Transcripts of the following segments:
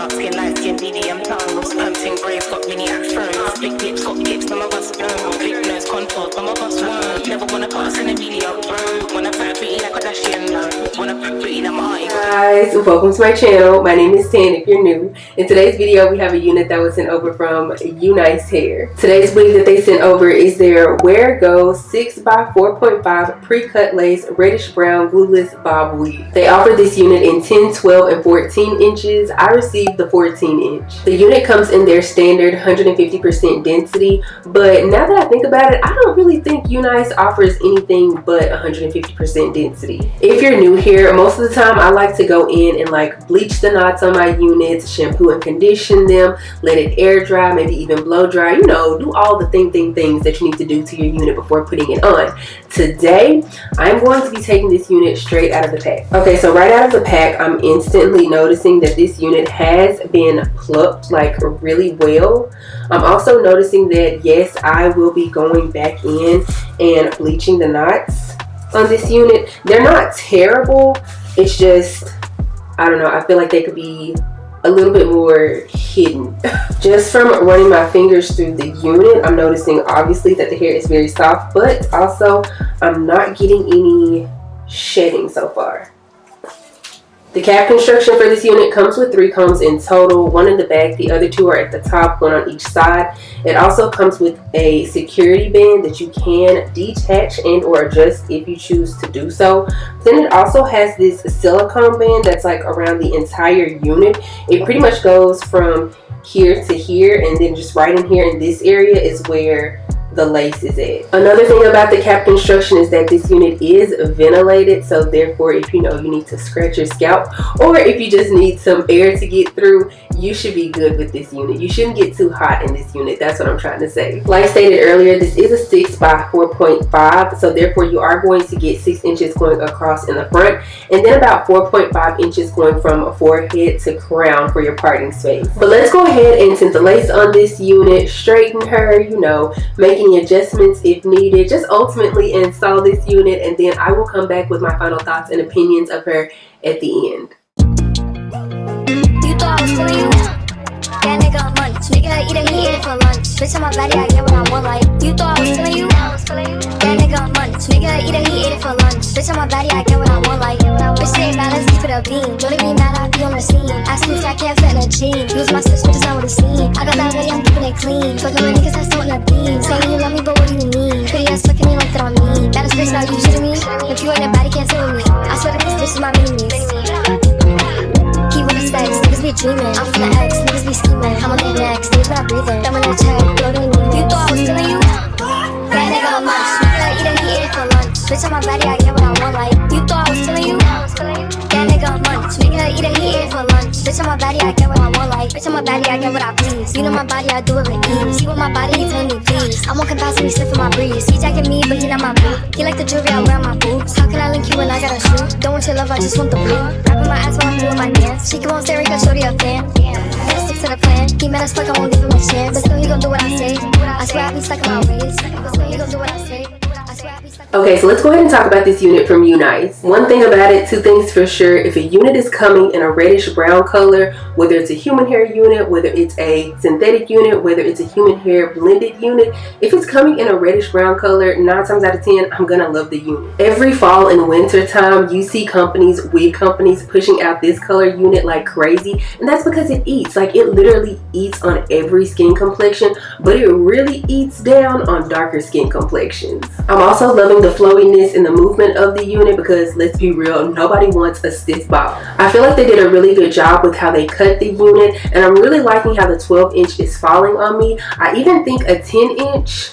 dark skin, light skin, medium tones. Pumping braids, got mini afros. Big lips, got tips, some of us don't. Big nose contours, some of us won't. Never wanna pass in a video, bro. Wanna fight pretty like a Kardashian, no. Wanna put pretty in a mind. Guys, welcome to my channel. My name is Tan if you're new. In today's video, we have a unit that was sent over from UNice Hair. Today's wig that they sent over is their Where Go 6x4.5 pre-cut lace reddish brown glueless bob weave. They offer this unit in 10, 12, and 14 inches. I received the 14 inch. The unit comes in their standard 150% density, but now that I think about it, I don't really think UNice offers anything but 150% density. If you're new here, most of the time I like to go in and like bleach the knots on my units, shampoo and condition them, let it air dry, maybe even blow dry, you know, do all the things that you need to do to your unit before putting it on. Today, I'm going to be taking this unit straight out of the pack. Okay, so right out of the pack, I'm instantly noticing that this unit has been plucked like really well. I'm also noticing that yes, I will be going back in and bleaching the knots on this unit. They're not terrible, it's just, I don't know, I feel like they could be a little bit more hidden. Just from running my fingers through the unit, I'm noticing obviously that the hair is very soft, but also I'm not getting any shedding so far. The cap construction for this unit comes with 3 combs in total, 1 in the back, the other 2 are at the top, 1 on each side. It also comes with a security band that you can detach and or adjust if you choose to do so. Then it also has this silicone band that's like around the entire unit. It pretty much goes from here to here, and then just right in here in this area is where the lace is at. Another thing about the cap construction is that this unit is ventilated, so therefore if you know you need to scratch your scalp or if you just need some air to get through, you should be good with this unit. You shouldn't get too hot in this unit. That's what I'm trying to say. Like stated earlier, this is a 6x4.5, so therefore you are going to get 6 inches going across in the front and then about 4.5 inches going from forehead to crown for your parting space. But let's go ahead and tint the lace on this unit, straighten her, you know, making adjustments if needed, just ultimately install this unit, and then I will come back with my final thoughts and opinions of her at the end. You thought I was feeling you? That nigga munch. Nigga eat it, he ate it for lunch. Bitch on my body, I get what I want like. You thought I was feeling you? That nigga munch. Nigga eat it, he ate it for lunch. Bitch on my body, I get what I want like. Bitch say bad, let's keep it a beam. Don't be mad, I be on the scene. Ask me if I can't fit in a jean. Use my stitch, but it's not what it seems. I got that ready, I'm keeping it clean. Fucking with niggas, that's not a theme. Saying you love me, but what do you mean? Pretty ass fucking me like that on me. That is bitch, now you shitting me? If you ain't a body, can't sit with me. I swear that this is my mini-me. Keep with the sex, niggas be dreaming. I'm from the X, niggas be scheming. I'm on their necks, niggas not breathing. Them when I check, blow to me. You thought I was feeling you? That nigga munch. Nigga eat it, he ate it for lunch. Bitch on my body, I get what I want like. You thought I was feeling you? That nigga munch. Nigga eat it, he ate it for lunch. Bitch on my body, I get what I want like. Bitch on my body, I get what I please. You know my body, I do it with ease. See with my body, he tell me please. I won't compass me, slip for my breeze. He jacking me, but he not my boo. He like the jewelry, I wear my boobs. How can I link you when I got a shoe? Don't want your love, I just want the blue. Wrapping my ass while I'm doing my dance. She won't stay cause shorty a fan. Gotta stick to the plan. He mad as fuck, I won't give him a chance. But still he gon' do what I say. I swear I be stuck in my ways. But still he gon' do what I say. Okay, so let's go ahead and talk about this unit from UNice. One thing about it, 2 things for sure. If a unit is coming in a reddish brown color, whether it's a human hair unit, whether it's a synthetic unit, whether it's a human hair blended unit, if it's coming in a reddish brown color, 9 times out of 10, I'm gonna love the unit. Every fall and winter time, you see companies, wig companies, pushing out this color unit like crazy, and that's because it eats. Like, it literally eats on every skin complexion, but it really eats down on darker skin complexions. I'm also loving the flowiness and the movement of the unit because, let's be real, nobody wants a stiff bob. I feel like they did a really good job with how they cut the unit, and I'm really liking how the 12 inch is falling on me. I even think a 10 inch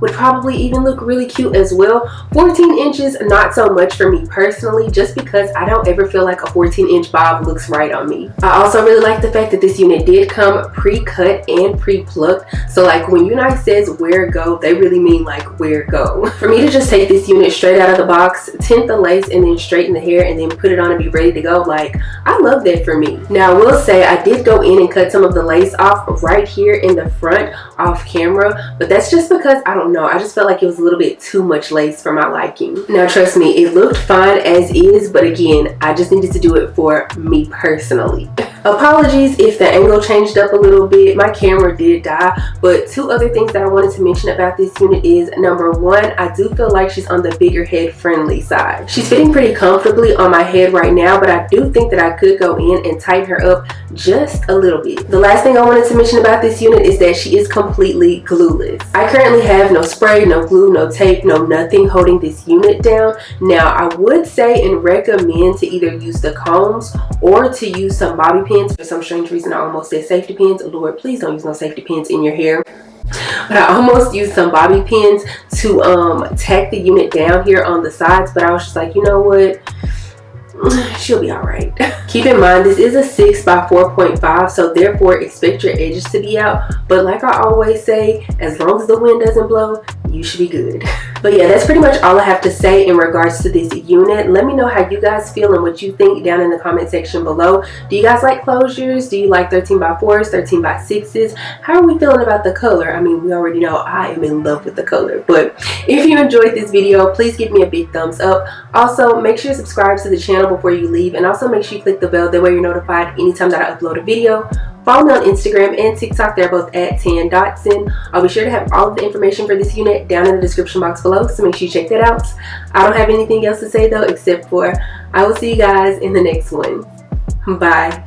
would probably even look really cute as well. 14 inches, not so much for me personally, just because I don't ever feel like a 14-inch bob looks right on me. I also really like the fact that this unit did come pre-cut and pre-plucked. So like when UNice says where go, they really mean like where go. For me to just take this unit straight out of the box, tint the lace, and then straighten the hair and then put it on and be ready to go, like I love that for me. Now I will say I did go in and cut some of the lace off right here in the front off camera, but that's just because I don't know, I just felt like it was a little bit too much lace for my liking. Now trust me, it looked fine as is, but again, I just needed to do it for me personally. Apologies if the angle changed up a little bit. My camera did die. But two other things that I wanted to mention about this unit is, number one, I do feel like she's on the bigger head friendly side. She's fitting pretty comfortably on my head right now, but I do think that I could go in and tighten her up just a little bit. The last thing I wanted to mention about this unit is that she is completely glueless. I currently have no spray, no glue, no tape, no nothing holding this unit down. Now, I would say and recommend to either use the combs or to use some bobby pins. For some strange reason, I almost said safety pins. Lord, please don't use no safety pins in your hair. But I almost used some bobby pins to tack the unit down here on the sides, but I was just like, you know what? She'll be all right. Keep in mind, this is a 6 by 4.5, so therefore expect your edges to be out. But like I always say, as long as the wind doesn't blow, you should be good. But yeah, that's pretty much all I have to say in regards to this unit. Let me know how you guys feel and what you think down in the comment section below. Do you guys like closures? Do you like 13 by 4s, 13 by 6s? How are we feeling about the color? I mean, we already know I am in love with the color. But if you enjoyed this video, please give me a big thumbs up. Also, make sure to subscribe to the channel before you leave, and also make sure you click the bell. That way you're notified anytime that I upload a video. Follow me on Instagram and TikTok. They're both at Dotson. I'll be sure to have all of the information for this unit down in the description box below, so make sure you check that out. I don't have anything else to say though, except for I will see you guys in the next one. Bye.